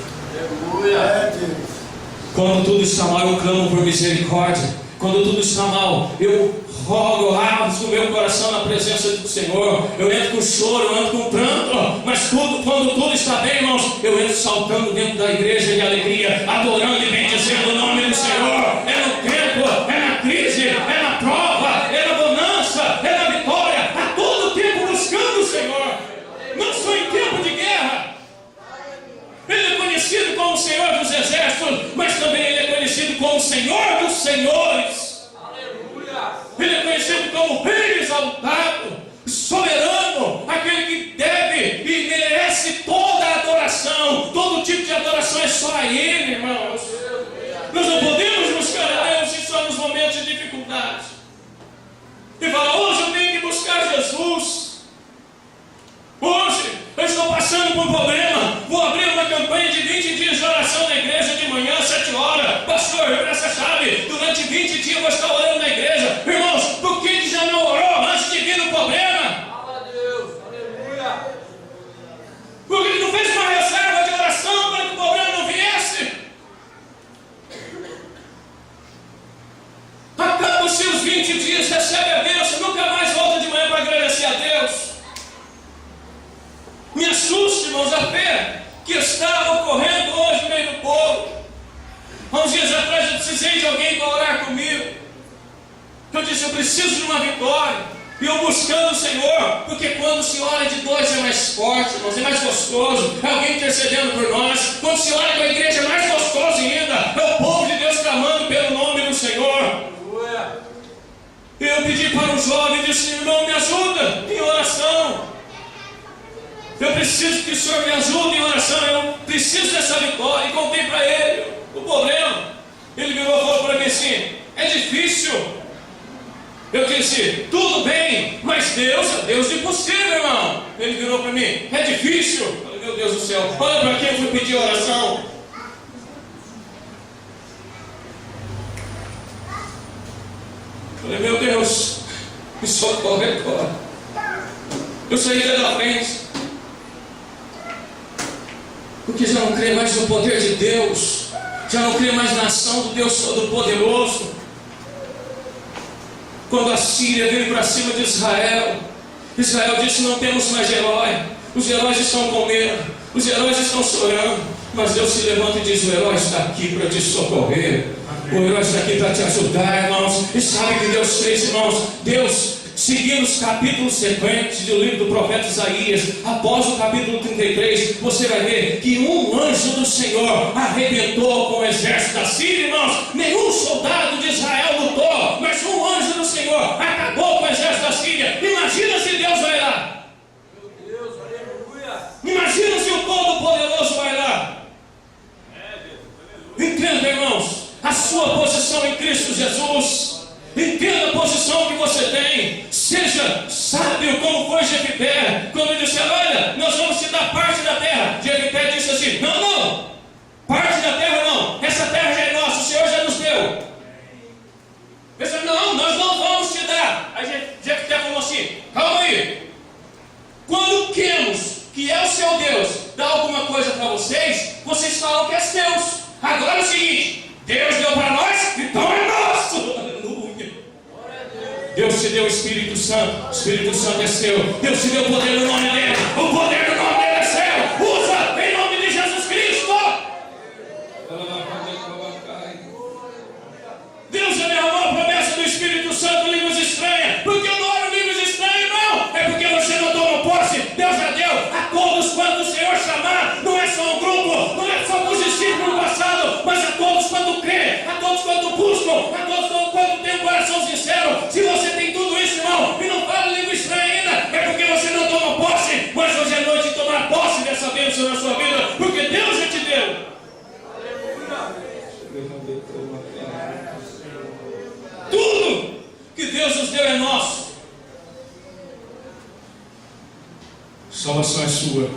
Quando tudo está mal, eu clamo por misericórdia. Quando tudo está mal, eu rogo, rasgo o meu coração na presença do Senhor. Eu entro com choro, eu entro com pranto. Mas quando tudo está bem, irmãos, eu entro saltando dentro da igreja de alegria, adorando e bendizendo o nome do Senhor. É no tempo, é na crise, é na prova, é na bonança, é na vitória. A todo tempo buscando o Senhor. Não só em tempo de guerra. Ele é conhecido como o Senhor dos exércitos, mas também Ele é conhecido como o Senhor dos senhores. Aleluia. Ele é conhecido como Rei exaltado, soberano, aquele que deve e merece toda a adoração. Todo tipo de adoração é só a Ele, irmãos. Nós não podemos buscar a Deus só nos momentos de dificuldade e falar: hoje eu tenho que buscar Jesus. Hoje eu estou passando por um problema, vou abrir uma campanha de 20 dias de oração na igreja de manhã, 7 horas. Pastor, eu essa chave, durante 20 dias eu vou estar orando na igreja. Irmãos, por que já não orou antes de vir o problema? Fala a Deus, aleluia. Por que não fez uma reserva de oração para que o problema não viesse? Acaba os seus 20 dias, recebe a bênção, nunca mais volta de manhã para agradecer a Deus. Me assusta, irmãos, a fé que está ocorrendo hoje no meio do povo. Há uns dias atrás eu precisei de alguém para orar comigo. Eu disse: eu preciso de uma vitória. E eu buscando o Senhor, porque quando se ora de dois é mais forte, irmãos, é mais gostoso. É alguém intercedendo por nós. Quando se ora com a igreja é mais gostoso ainda. É o povo de Deus clamando pelo nome do Senhor. Eu pedi para um jovem e disse: irmão, me ajuda em oração. Eu preciso que o Senhor me ajude em oração. Eu preciso dessa vitória. E contei para ele o problema. Ele virou e falou para mim assim: é difícil. Eu disse: tudo bem, mas Deus é Deus de impossível, irmão. Ele virou para mim: é difícil. Eu falei: meu Deus do céu, olha para quem eu fui pedir oração. Eu falei: meu Deus, me socorre agora. Eu saí da frente, porque já não creio mais no poder de Deus, já não creio mais na ação do Deus Todo-Poderoso. Quando a Síria veio para cima de Israel, Israel disse: não temos mais herói, os heróis estão com medo, os heróis estão chorando. Mas Deus se levanta e diz: o herói está aqui para te socorrer, o herói está aqui para te ajudar, irmãos. E sabe o que Deus fez, irmãos? Deus, seguindo os capítulos sequentes do livro do profeta Isaías, após o capítulo 33, você vai ver que um anjo do Senhor arrebentou com o exército da Síria, irmãos. Nenhum soldado de Israel lutou, mas um anjo do Senhor acabou com o exército da Síria. Imagina se Deus vai lá. Meu Deus, aleluia. Imagina se o Todo-Poderoso vai lá. Entenda, irmãos, a sua posição em Cristo Jesus. Entenda a posição que você tem. Seja sábio como foi Jefté. Quando disseram: olha, nós vamos te dar parte da terra, Jefté disse assim: não, parte da terra não, essa terra já é nossa, o Senhor já nos deu. Ele disse: não, nós não vamos te dar. seu Deus dá alguma coisa para vocês, vocês falam que é seus. Agora é o seguinte: Deus deu para nós, então é nosso. Aleluia. Deus te deu o Espírito Santo. O Espírito Santo é seu. Deus te deu o poder no nome dele. O poder no nome dele é seu. Usa em nome de Jesus Cristo. Deus já derramou a promessa do Espírito Santo em línguas estranhas. Porque eu não oro em línguas estranhas, não. É porque você não tomou posse. Deus já deu a todos quando o Senhor chamar. Não é só um grupo, não é só os discípulos no passado, mas a todos quando crê, a todos quando buscam, a todos quando tem um coração sincero. Se você tem tudo isso, irmão, e não fala língua estranha ainda, é porque você não toma posse. Mas hoje é noite de tomar posse dessa bênção na sua vida, porque Deus já te deu. Tudo que Deus nos deu é nosso. Salvação é sua,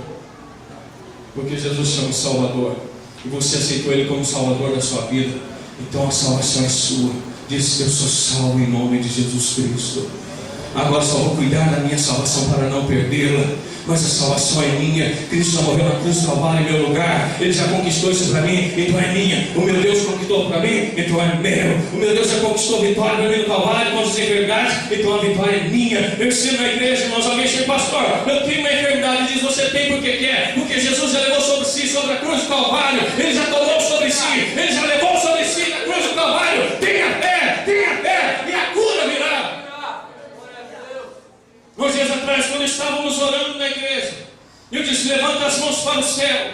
porque Jesus chama Salvador, e você aceitou Ele como Salvador da sua vida. Então a salvação é sua. Diz que eu sou salvo em nome de Jesus Cristo. Agora só vou cuidar da minha salvação para não perdê-la. Mas a salvação é minha. Cristo já morreu na cruz do Calvário em meu lugar. Ele já conquistou isso para mim, então é minha. O meu Deus conquistou para mim, então é meu. O meu Deus já conquistou vitória para mim no Calvário contra as enfermidades, então a vitória é minha. Eu ensino na igreja, irmãos, alguém chega: pastor, eu tenho uma enfermidade. Diz: você tem porque quer. Porque Jesus já levou sobre si, sobre a cruz do Calvário. Ele já tomou sobre si, ele já levou sobre si na cruz do Calvário. Tenha fé, e a cura virá. Uns dias atrás, quando estávamos orando na igreja, eu disse: levanta as mãos para o céu.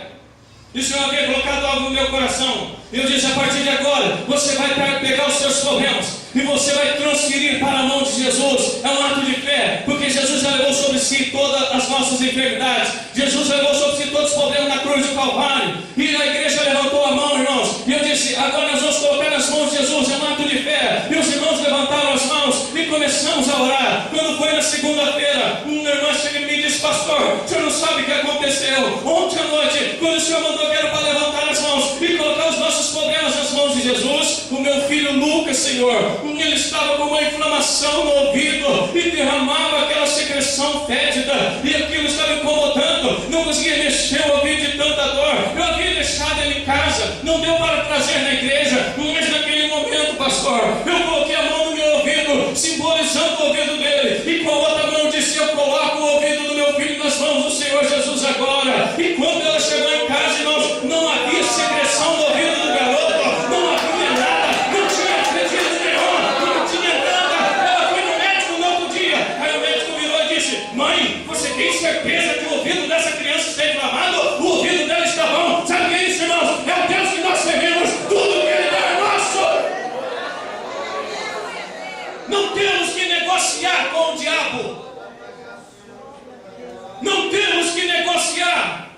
E o Senhor havia colocado algo no meu coração. Eu disse: a partir de agora, você vai pegar os seus problemas e você vai transferir para a mão de Jesus. É um ato de fé, porque Jesus já levou sobre si todas as nossas enfermidades. Jesus já levou sobre si todos os problemas na cruz do Calvário. E a igreja levantou a mão, irmãos. E eu disse: agora nós vamos colocar nas mãos de Jesus. É um ato de fé. E os irmãos levantaram as mãos e começamos a orar. Quando foi na segunda-feira, uma irmã chega e me disse: pastor, o senhor não sabe o que aconteceu ontem à noite, quando o senhor mandou que era para levantar as mãos e colocar os nossos problemas nas mãos de Jesus. O meu filho Lucas, Senhor, ele estava com uma inflamação no ouvido e derramava aquela secreção fétida, e aquilo estava incomodando, não conseguia mexer o ouvido de tanta dor. Eu havia deixado ele em casa, não deu para trazer na igreja, mas naquele momento, pastor, eu coloquei a mão no meu ouvido, simbolizando o ouvido dele, e com a outra mão disse: eu coloco o ouvido do meu filho nas mãos do Senhor Jesus agora. E quando ela chegou em casa, irmãos, não havia secreção no ouvido do garoto, não havia nada, não tinha fedido nenhum, não tinha nada. Ela foi no médico no outro dia, aí o médico virou e disse: mãe, você tem certeza que o ouvido dessa criança está inflamado? O ouvido dela está bom. Sabe o que é isso, irmãos? É o Deus que nós servimos. Tudo que Ele dá é nosso. Não temos que negociar com o diabo. Não temos que negociar.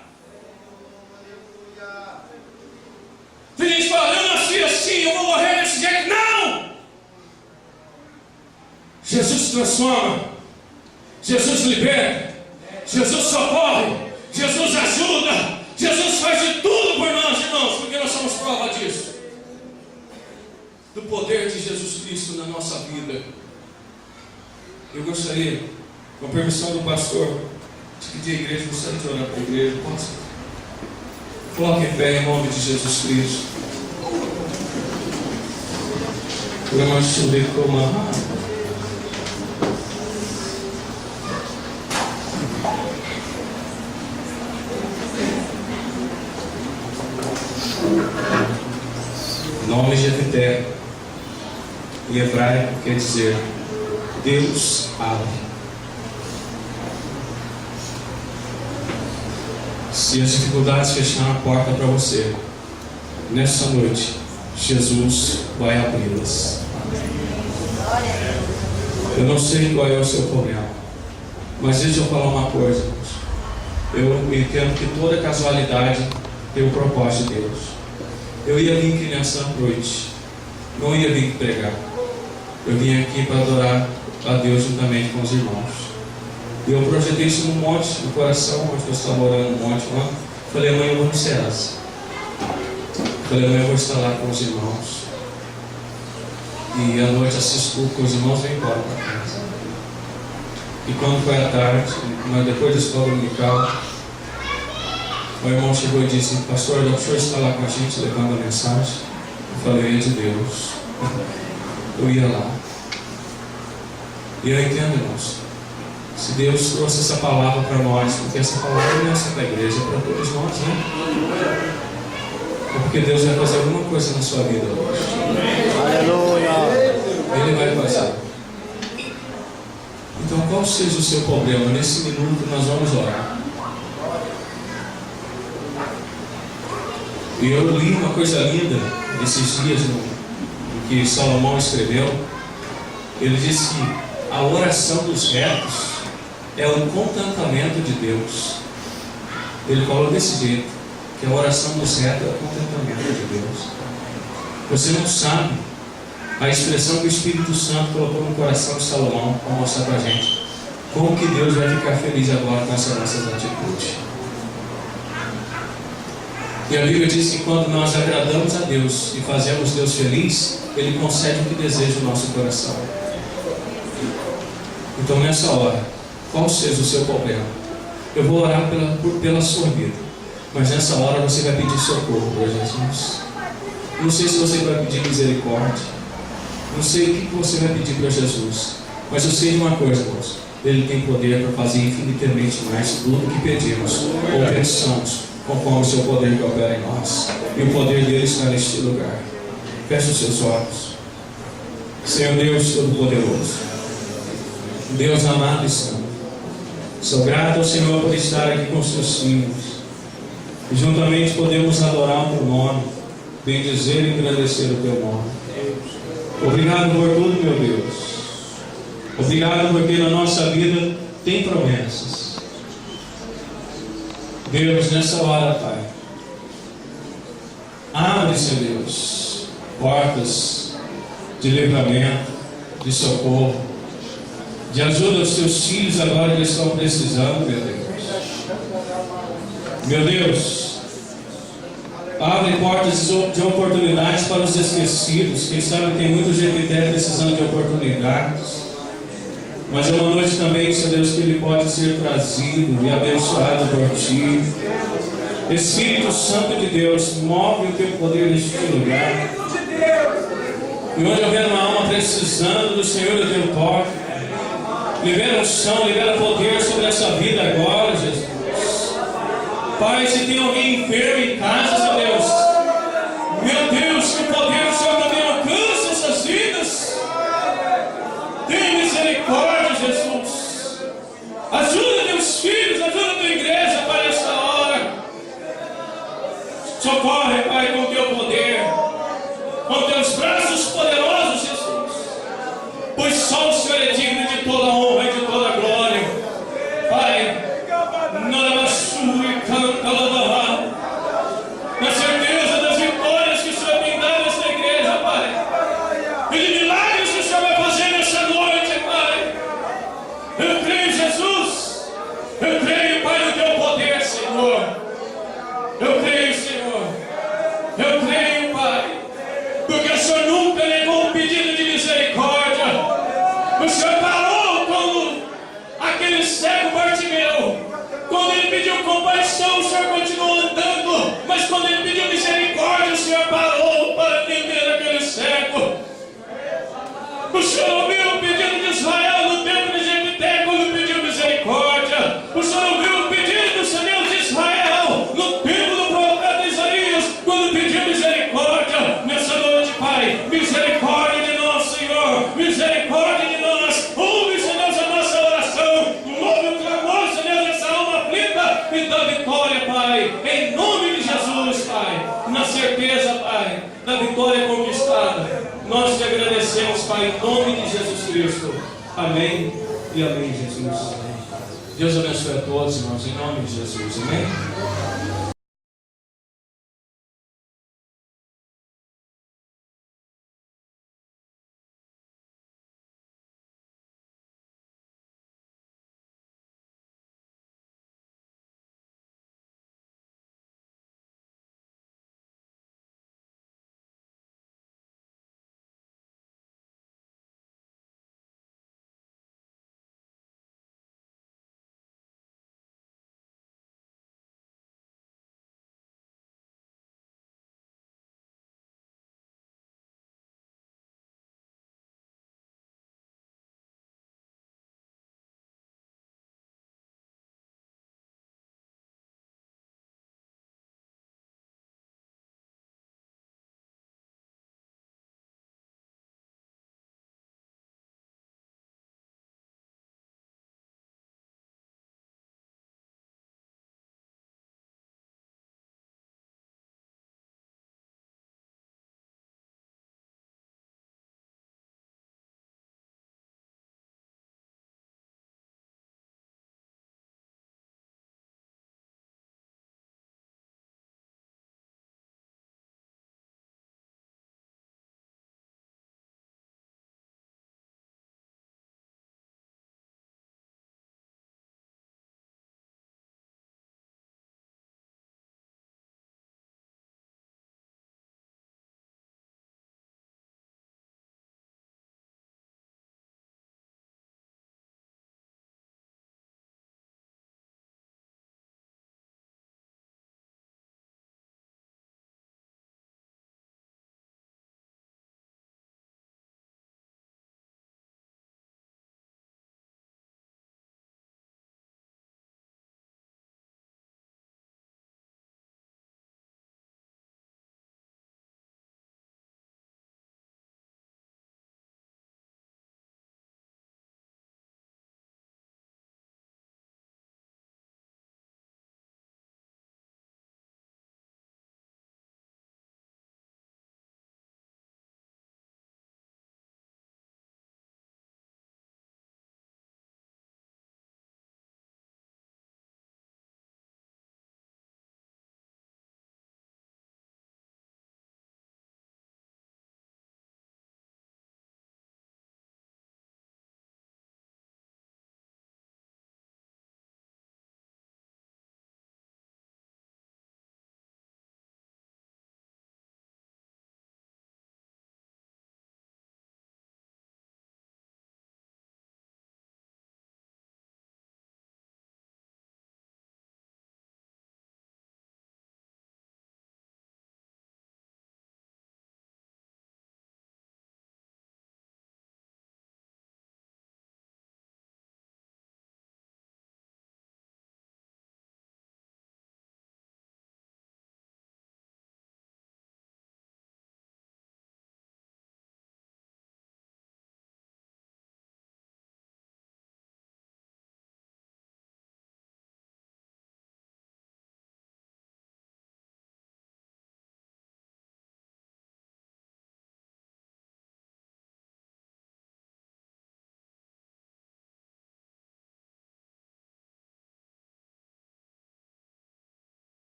Tem gente que fala: eu nasci assim, eu vou morrer desse jeito. Não! Jesus transforma, Jesus liberta, Jesus socorre, Jesus ajuda, Jesus faz de tudo por nós, irmãos, porque nós somos prova disso, do poder de Jesus Cristo na nossa vida. Eu gostaria, com a permissão do pastor, de pedir a igreja, gostaria de orar para a igreja. Posso? Coloque em pé em nome de Jesus Cristo. Nome de Jefité, em hebraico, quer dizer Deus abre. Se as dificuldades fecharam a porta para você, nessa noite, Jesus vai abri-las. Eu não sei qual é o seu problema, mas deixa eu falar uma coisa. Eu entendo que toda casualidade tem um propósito de Deus. Eu ia vir aqui nessa noite, não ia vir pregar. Eu vim aqui para adorar a Deus juntamente com os irmãos. E eu projetei isso num monte, no coração, onde eu estava orando um monte lá. Falei: amanhã eu vou no Ceasa. Falei: amanhã eu vou estar lá com os irmãos. E à noite assisto com os irmãos e venho embora para casa. E quando foi à tarde, depois da escola dominical, O irmão chegou e disse: pastor, o senhor está lá com a gente levando a mensagem? Eu falei: é de Deus. Eu ia lá. E eu entendo, irmãos, se Deus trouxe essa palavra para nós, porque essa palavra não é só para a igreja, é para todos nós, né? É porque Deus vai fazer alguma coisa na sua vida hoje. Aleluia! Ele vai fazer. Então, qual seja o seu problema? Nesse minuto nós vamos orar. E eu li uma coisa linda esses dias no que Salomão escreveu. Ele disse que a oração dos retos é o contentamento de Deus. Ele falou desse jeito, que a oração dos retos é o contentamento de Deus. Você não sabe a expressão que o Espírito Santo colocou no coração de Salomão para mostrar para a gente como que Deus vai ficar feliz agora com essas nossas atitudes. E a Bíblia diz que quando nós agradamos a Deus e fazemos Deus feliz, Ele concede o que deseja o nosso coração. Então, nessa hora, qual seja o seu problema? Eu vou orar pela sua vida, mas nessa hora você vai pedir socorro para Jesus. Não sei se você vai pedir misericórdia, não sei o que você vai pedir para Jesus, mas eu sei de uma coisa, irmãos: Ele tem poder para fazer infinitamente mais tudo o que pedimos ou pensamos, conforme o seu poder que opera em nós. E o poder dele está neste lugar. Feche os seus olhos. Senhor Deus Todo-Poderoso, Deus amado e santo, sou grato ao Senhor por estar aqui com os seus filhos, e juntamente podemos adorar o teu nome, bendizer e engrandecer o teu nome. Obrigado por tudo, meu Deus. Obrigado porque na nossa vida tem promessas. Deus, nessa hora, Pai, abre, Senhor Deus, portas de livramento, de socorro, de ajuda aos teus filhos agora que estão precisando, meu Deus. Meu Deus, abre portas de oportunidades para os esquecidos. Quem sabe tem muito GPT precisando de oportunidades. Mas é uma noite também, Senhor Deus, que ele pode ser trazido e abençoado por Ti. Espírito Santo de Deus, move o Teu poder neste lugar. E onde houver uma alma precisando do Senhor, do Teu toque, libera unção, libera poder sobre essa vida agora, Jesus. Pai, se tem alguém enfermo em casa, Senhor Deus, meu Deus, que o poder do Senhor também alcança essas vidas. Tem misericórdia, Jesus. Ajuda teus filhos, ajuda a tua igreja para esta hora. Socorre, Pai, com o teu poder, com teus braços poderosos, Jesus. Pois só o Senhor é digno de toda honra e de toda glória. Pai, na certeza das vitórias que o Senhor tem dado a esta igreja, Pai, e de milagres que o Senhor vai fazer nessa noite, Pai. Eu creio, Jesus. Eu creio, Pai, no teu poder, Senhor. Eu creio, Senhor. Eu creio, Pai, porque o Senhor nunca negou um pedido de misericórdia. O Senhor parou quando aquele cego Bartimeu, quando ele pediu compaixão, o Senhor continuou andando, mas quando ele pediu misericórdia, o Senhor parou para atender aquele cego. O Senhor ouviu o pedido de Israel no tempo de Jefité, quando pediu misericórdia. O Senhor ouviu o pedido do Deus de Israel no tempo do profeta Isaías, quando pediu misericórdia. Nessa noite, Pai, misericórdia de nós, Senhor, misericórdia de nós. Ouve, Senhor, a nossa oração, ouve o clamor, Senhor, dessa alma aflita, e dá vitória, Pai, em nome de Jesus, Pai, na certeza, Pai, da vitória conquistada. Nós te agradecemos, Pai, em nome de Jesus Cristo. Amém e amém, Jesus. Deus abençoe a todos, irmãos, em nome de Jesus. Amém.